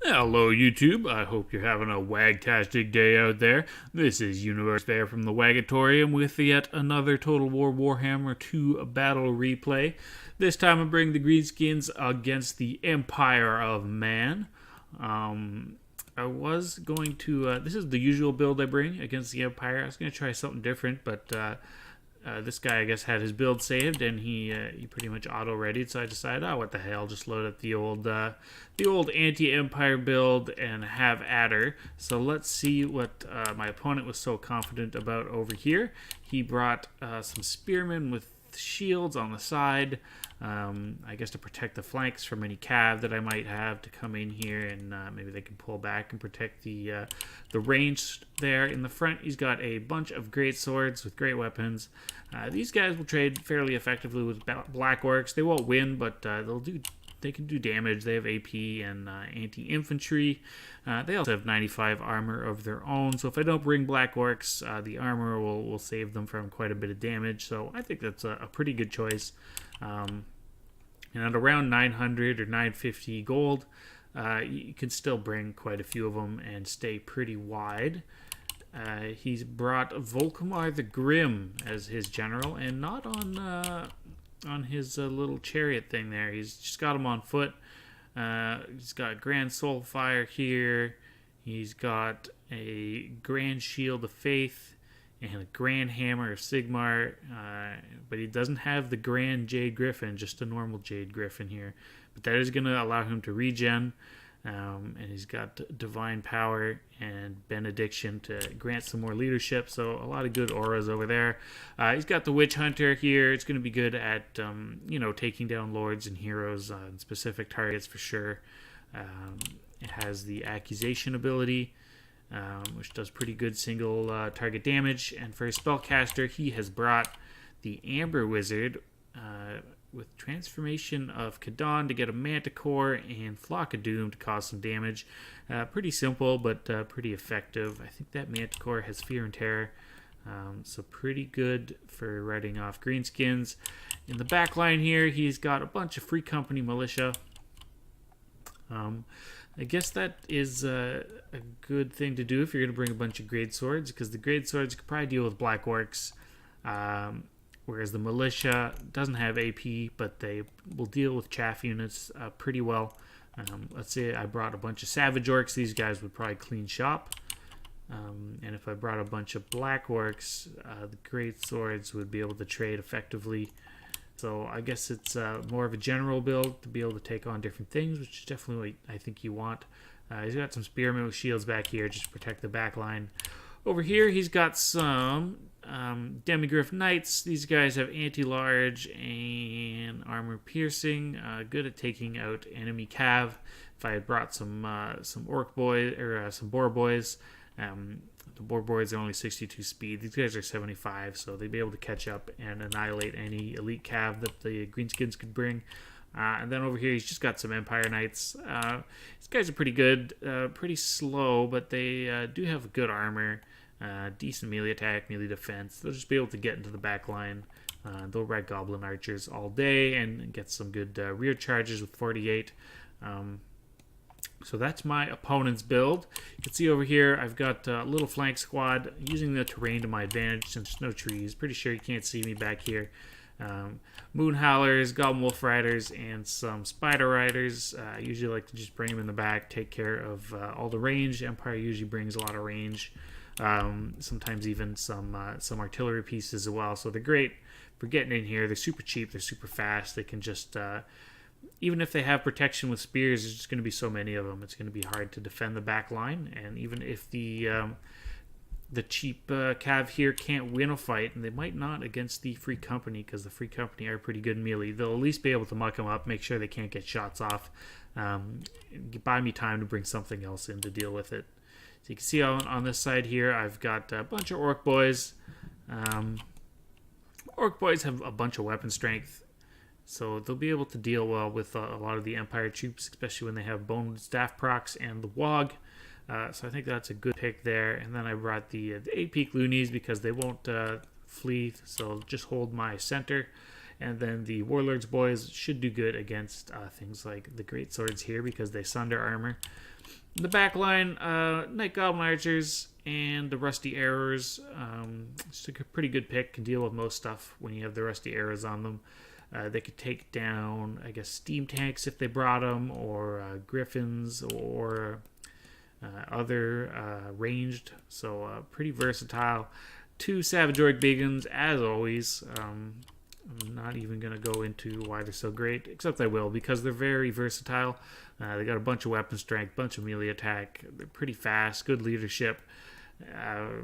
Hello, YouTube. I hope you're having a wagtastic day out there. This is Universe Bear from the Wagatorium with yet another Total War Warhammer 2 battle replay. This time I bring the Greenskins against the Empire of Man. I was going to, this is the usual build I bring against the Empire. I was going to try something different, but this guy, I guess, had his build saved, and he pretty much auto-readied, so I decided, oh, what the hell, just load up the old anti-Empire build and have at her. So let's see what my opponent was so confident about over here. He brought some spearmen with shields on the side, I guess to protect the flanks from any cav that I might have to come in here, and maybe they can pull back and protect the range there. In the front, he's got a bunch of great swords with great weapons. These guys will trade fairly effectively with black orcs. They won't win, but they can do damage. They have AP and anti-infantry. They also have 95 armor of their own. So if I don't bring black orcs, the armor will save them from quite a bit of damage. So I think that's a pretty good choice. And at around 900 or 950 gold, you can still bring quite a few of them and stay pretty wide. He's brought Volkamar the Grim as his general, and not on his little chariot thing there. He's just got him on foot. He's got Grand Soulfire here. He's got a Grand Shield of Faith and a Grand Hammer of Sigmar, but he doesn't have the Grand Jade Griffin, just a normal Jade Griffin here. But that is going to allow him to regen, and he's got Divine Power and Benediction to grant some more leadership, so a lot of good auras over there. He's got the Witch Hunter here. It's going to be good at, taking down lords and heroes on specific targets for sure. It has the Accusation ability, which does pretty good single target damage. And for his spellcaster, he has brought the Amber Wizard with Transformation of Kadon to get a Manticore and Flock of Doom to cause some damage. Pretty simple, but pretty effective. I think that Manticore has Fear and Terror, so pretty good for writing off Greenskins. In the back line here, he's got a bunch of Free Company militia. I guess that is a good thing to do if you're going to bring a bunch of Great Swords, because the Great Swords could probably deal with Black Orcs, whereas the militia doesn't have AP, but they will deal with chaff units pretty well. Let's say I brought a bunch of Savage Orcs, these guys would probably clean shop. And if I brought a bunch of Black Orcs, the Great Swords would be able to trade effectively. So I guess it's more of a general build to be able to take on different things, which is definitely what I think you want. He's got some spearmen with shields back here just to protect the back line. Over here, he's got some Demigryph Knights. These guys have anti-large and armor piercing, good at taking out enemy cav. If I had brought some orc boys or some boar boys, the boar boys are only 62 speed. These guys are 75, so they'd be able to catch up and annihilate any elite cav that the Greenskins could bring. And then over here, he's just got some Empire Knights. These guys are pretty good, pretty slow, but they do have good armor, decent melee attack, melee defense. They'll just be able to get into the back line. They'll ride Goblin Archers all day and get some good rear charges with 48. So that's my opponent's build. You can see over here, I've got a little flank squad using the terrain to my advantage since there's no trees. Pretty sure you can't see me back here. Moon Howlers, Goblin Wolf Riders, and some Spider Riders. I usually like to just bring them in the back, take care of all the range. Empire usually brings a lot of range. Sometimes even some artillery pieces as well. So they're great for getting in here. They're super cheap. They're super fast. They can just... even if they have protection with spears, there's just going to be so many of them. It's going to be hard to defend the back line. And even if the cheap cav here can't win a fight, and they might not against the Free Company, because the Free Company are pretty good in melee, they'll at least be able to muck them up, make sure they can't get shots off. Buy me time to bring something else in to deal with it. So you can see on this side here, I've got a bunch of Orc Boys. Orc Boys have a bunch of weapon strength, so they'll be able to deal well with a lot of the Empire troops, especially when they have Bone Staff procs and the Wog. So I think that's a good pick there. And then I brought the 8-peak loonies because they won't flee, so just hold my center. And then the Warlord's Boys should do good against things like the Great Swords here because they sunder armor. The back line, Night Goblin Archers and the Rusty Arrows. It's a pretty good pick. Can deal with most stuff when you have the Rusty Arrows on them. They could take down, I guess, steam tanks if they brought them, or griffins, or other ranged. So pretty versatile. 2 Savage Orc Beacons, as always. I'm not even going to go into why they're so great, except I will, because they're very versatile. They got a bunch of weapon strength, bunch of melee attack. They're pretty fast, good leadership.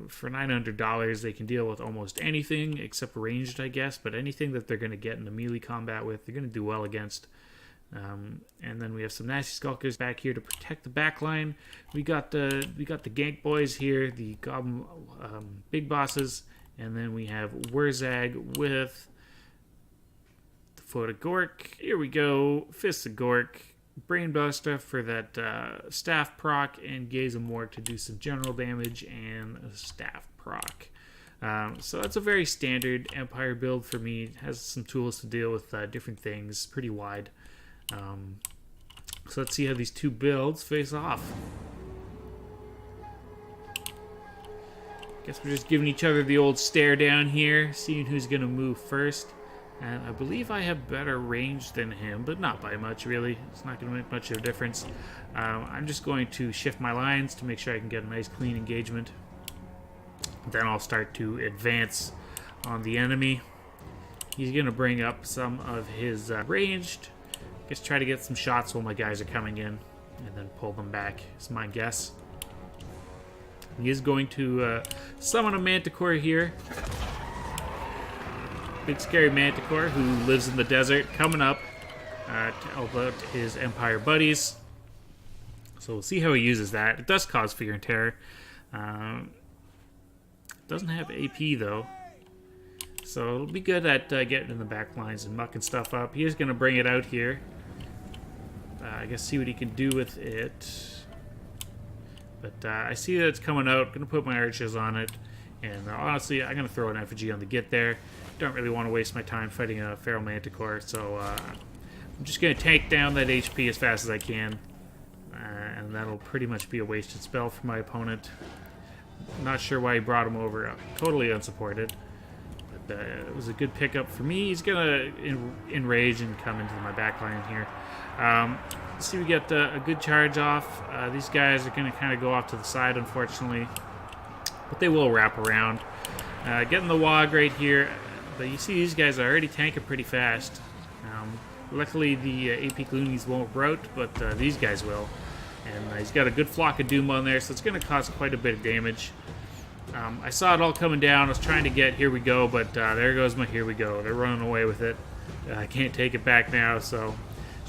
For $900, they can deal with almost anything except ranged, I guess. But anything that they're going to get into melee combat with, they're going to do well against. And then we have some nasty skulkers back here to protect the back line. We got the gank boys here, the goblin big bosses, and then we have Wurzag with the Foot of Gork. Here we go, Fist of Gork. Brainbuster for that staff proc, and Gaze of Mork to do some general damage and a staff proc. So that's a very standard Empire build for me. It has some tools to deal with different things, pretty wide. So let's see how these two builds face off. Guess we're just giving each other the old stare down here, seeing who's going to move first. And I believe I have better range than him, but not by much, really. It's not going to make much of a difference. I'm just going to shift my lines to make sure I can get a nice, clean engagement. Then I'll start to advance on the enemy. He's going to bring up some of his ranged. I guess try to get some shots while my guys are coming in, and then pull them back, is my guess. He is going to summon a Manticore here. Big scary Manticore who lives in the desert, coming up to help out his Empire buddies. So we'll see how he uses that. It does cause fear and terror. Doesn't have AP though, so it'll be good at getting in the back lines and mucking stuff up. He is going to bring it out here. I guess see what he can do with it. But I see that it's coming out. I'm going to put my archers on it. And honestly, I'm going to throw an effigy on the Git there. Don't really want to waste my time fighting a Feral Manticore, so I'm just going to tank down that HP as fast as I can. And that'll pretty much be a wasted spell for my opponent. Not sure why he brought him over. Totally unsupported. But it was a good pickup for me. He's going to enrage and come into my backline here. See, we get a good charge off. These guys are going to kind of go off to the side, unfortunately. But they will wrap around. Getting the Wog right here. But you see these guys are already tanking pretty fast. Luckily the AP Gloonies won't rout, but these guys will. And he's got a good Flock of Doom on there, so it's going to cause quite a bit of damage. I saw it all coming down. I was trying to get Here We Go, but there goes my Here We Go. They're running away with it. I can't take it back now, so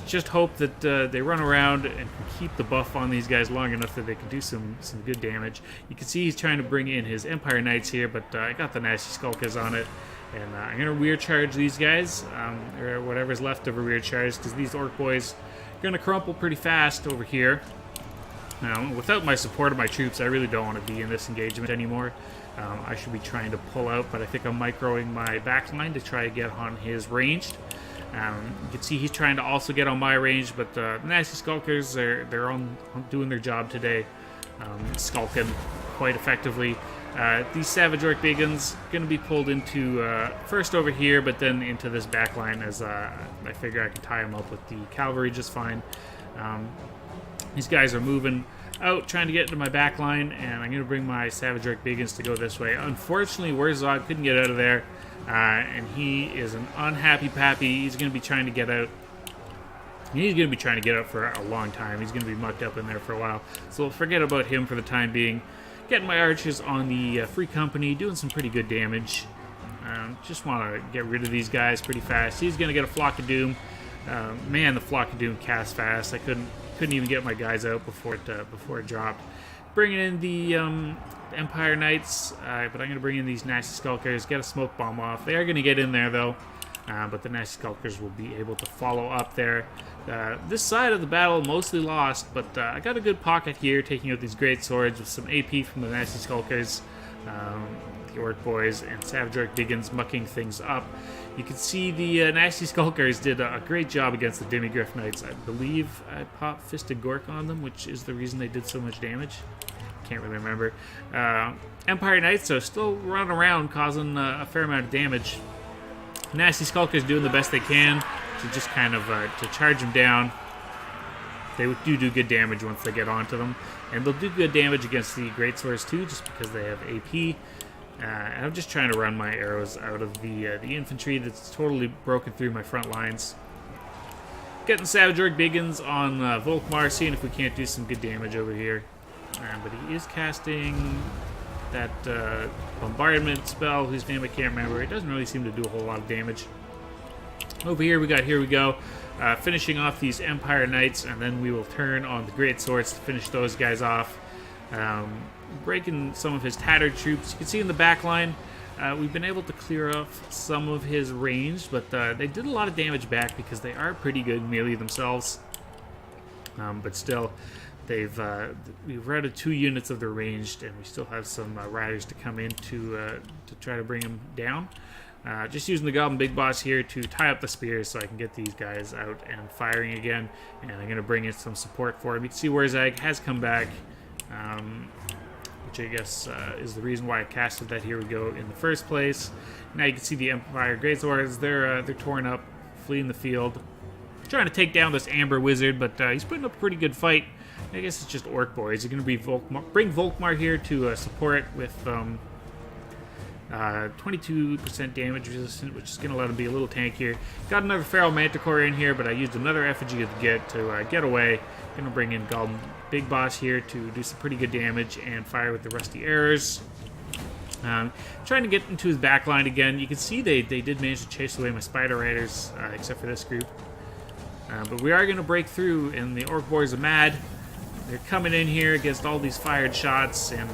just hope that they run around and can keep the buff on these guys long enough that they can do some good damage. You can see he's trying to bring in his Empire Knights here, but I got the Nasty Skulkers on it. And I'm going to weird charge these guys, or whatever's left of a weird charge, because these Orc boys are going to crumple pretty fast over here. Now, without my support of my troops, I really don't want to be in this engagement anymore. I should be trying to pull out, but I think I'm microing my backline to try to get on his ranged. You can see he's trying to also get on my range, but the Nasty Skulkers, they're on doing their job today, skulking quite effectively. These Savage Orc Beacons going to be pulled into first over here, but then into this back line, as I figure I can tie them up with the cavalry just fine. These guys are moving out, trying to get into my back line, and I'm going to bring my Savage Orc Beacons to go this way. Unfortunately, Wurzag couldn't get out of there, and he is an unhappy pappy. He's going to be trying to get out. He's going to be trying to get out for a long time. He's going to be mucked up in there for a while. So forget about him for the time being. Getting my archers on the Free Company, doing some pretty good damage. Just want to get rid of these guys pretty fast. He's going to get a Flock of Doom. Man, the Flock of Doom casts fast. I couldn't even get my guys out before it dropped. Bringing in the Empire Knights, but I'm going to bring in these Nasty Skulkers, get a smoke bomb off. They are going to get in there, though, but the Nasty Skulkers will be able to follow up there. This side of the battle mostly lost, but I got a good pocket here, taking out these great swords with some AP from the Nasty Skulkers. the Orc Boys and Savage Orc Biggins mucking things up. You can see the Nasty Skulkers did a great job against the Demigryph Knights. I believe I popped Fisted Gork on them, which is the reason they did so much damage. Can't really remember. Empire Knights, so still running around causing a fair amount of damage. Nasty Skulkers doing the best they can to just kind of to charge them down. They do good damage once they get onto them. And they'll do good damage against the Greatswords too, just because they have AP. And I'm just trying to run my arrows out of the infantry that's totally broken through my front lines. Getting Savage Orc Biggins on Volkmar, seeing if we can't do some good damage over here. But he is casting that bombardment spell, whose name I can't remember. It doesn't really seem to do a whole lot of damage. Over here we got Here We Go, finishing off these Empire Knights, and then we will turn on the Great Swords to finish those guys off. Breaking some of his tattered troops. You can see in the back line, we've been able to clear off some of his range, but they did a lot of damage back because they are pretty good melee themselves. But still, we've routed 2 units of their ranged, and we still have some riders to come in to try to bring them down. Just using the Goblin Big Boss here to tie up the spears so I can get these guys out and firing again. And I'm going to bring in some support for him. You can see Warzag has come back, which I guess is the reason why I casted that Here We Go in the first place. Now you can see the Empire Greatswords. They're torn up, fleeing the field. Trying to take down this Amber Wizard, but he's putting up a pretty good fight. I guess it's just Orc Boys. He's going to be bring Volkmar here to support with 22% damage resistant, which is going to let him be a little tankier. Got another Feral Manticore in here, but I used another effigy of the Git to get away. Going to bring in Goblin Big Boss here to do some pretty good damage and fire with the Rusty Arrows. Trying to get into his back line again. You can see they did manage to chase away my Spider Riders, except for this group. But we are going to break through, and the Orc Boys are mad. They're coming in here against all these fired shots, and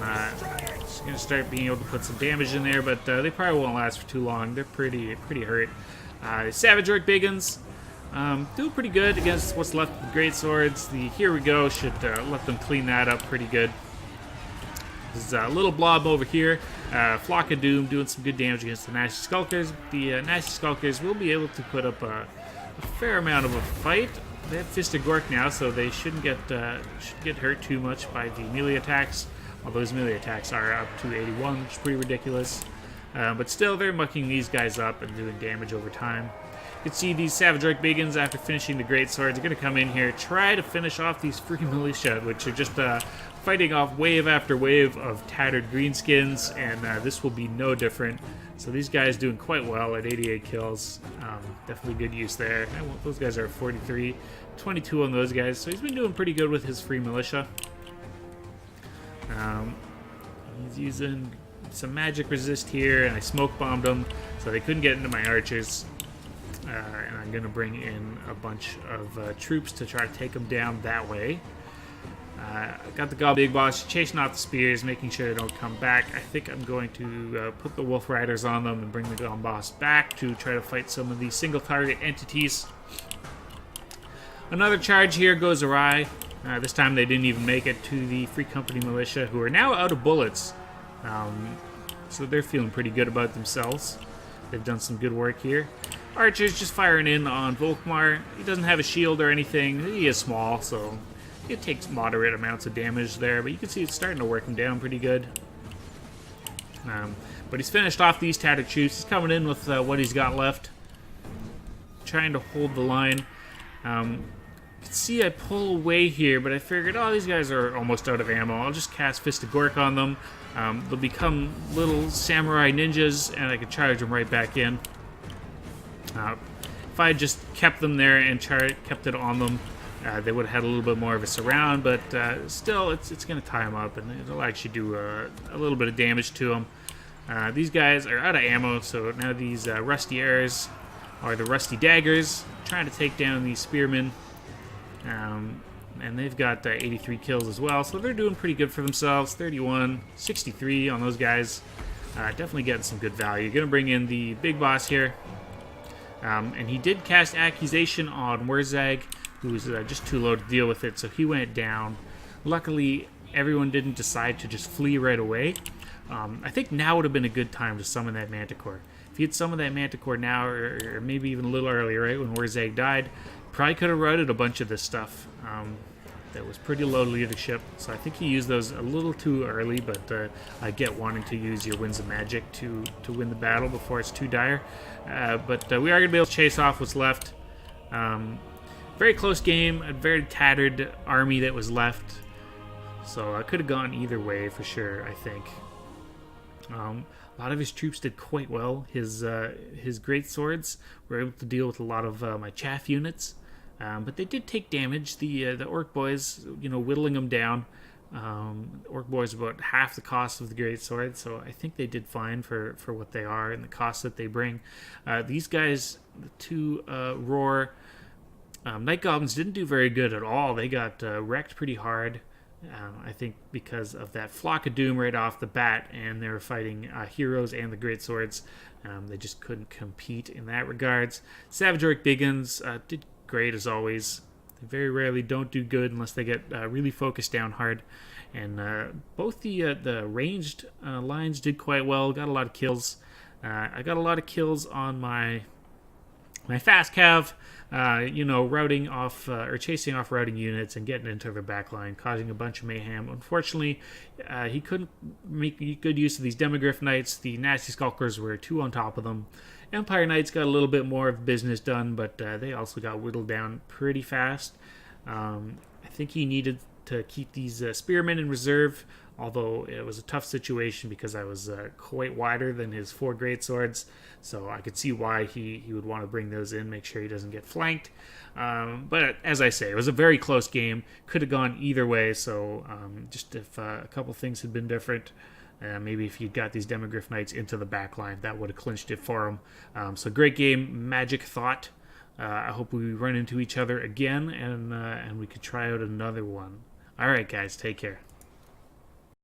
just going to start being able to put some damage in there, but they probably won't last for too long. They're pretty hurt. Savage Orc Biggins do pretty good against what's left of the Great Swords. The Here We Go should let them clean that up pretty good. There's a little blob over here. Flock of Doom doing some good damage against the Nasty Skulkers. The Nasty Skulkers will be able to put up a fair amount of a fight. They have Fisted Gork now, so they shouldn't get hurt too much by the melee attacks. Although his melee attacks are up to 81, which is pretty ridiculous. But still, they're mucking these guys up and doing damage over time. You can see these Savage Orc Biggins, after finishing the Great Swords, are going to come in here, try to finish off these free militia, which are just fighting off wave after wave of tattered Greenskins, and this will be no different. So these guys doing quite well at 88 kills. Definitely good use there. Those guys are 43, 22 on those guys, so he's been doing pretty good with his free militia. He's using some magic resist here, and I smoke bombed them, so they couldn't get into my archers. And I'm going to bring in a bunch of troops to try to take them down that way. I got the Goblin Big Boss chasing off the spears, making sure they don't come back. I think I'm going to put the Wolf Riders on them and bring the Goblin Boss back to try to fight some of these single target entities. Another charge here goes awry. This time they didn't even make it to the Free Company Militia, who are now out of bullets. So they're feeling pretty good about themselves. They've done some good work here. Archer's just firing in on Volkmar. He doesn't have a shield or anything. He is small, so it takes moderate amounts of damage there, but you can see it's starting to work him down pretty good. But he's finished off these tattered troops. He's coming in with what he's got left, trying to hold the line. You can see I pull away here, but I figured, oh, these guys are almost out of ammo. I'll just cast Fisted Gork on them. They'll become little samurai ninjas, and I can charge them right back in. If I had just kept them there and kept it on them, they would have had a little bit more of a surround, but still, it's going to tie them up, and it'll actually do a little bit of damage to them. These guys are out of ammo, so now these Rusty Arrows are the Rusty Daggers, trying to take down these Spearmen. And they've got 83 kills as well, so they're doing pretty good for themselves. 31, 63 on those guys. Definitely getting some good value. Going to bring in the Big Boss here. And he did cast Accusation on Warzag, who was just too low to deal with it, so he went down. Luckily, everyone didn't decide to just flee right away. I think now would have been a good time to summon that Manticore. If you'd summoned that Manticore now, or maybe even a little earlier, right, when Warzag died, probably could have routed a bunch of this stuff. That was pretty low leadership, so I think he used those a little too early, but I get wanting to use your Winds of Magic to win the battle before it's too dire. But we are going to be able to chase off what's left. Very close game, a very tattered army that was left, so I could have gone either way for sure, I think. A lot of his troops did quite well. His great swords were able to deal with a lot of my chaff units. But they did take damage. The Orc Boys, whittling them down. Orc Boys about half the cost of the Great Sword, so I think they did fine for what they are and the cost that they bring. These guys, the two Roar Night Goblins, didn't do very good at all. They got wrecked pretty hard. I think because of that Flock of Doom right off the bat, and they were fighting heroes and the Great Swords. They just couldn't compete in that regards. Savage Orc Biggins did great as always. They very rarely don't do good unless they get really focused down hard. And both the ranged lines did quite well. Got a lot of kills. I got a lot of kills on my fast cav, routing off or chasing off routing units and getting into their backline, causing a bunch of mayhem. Unfortunately, he couldn't make good use of these Demogryph Knights. The Nasty Skulkers were two on top of them. Empire Knights got a little bit more of business done, but they also got whittled down pretty fast. I think he needed to keep these Spearmen in reserve, although it was a tough situation because I was quite wider than his 4 great swords, so I could see why he would want to bring those in, make sure he doesn't get flanked. But as I say, it was a very close game. Could have gone either way, so just if a couple things had been different, maybe if you'd got these Demogryph Knights into the backline, that would have clinched it for him. So great game, Magic Thought. I hope we run into each other again, and we could try out another one. All right, guys, take care.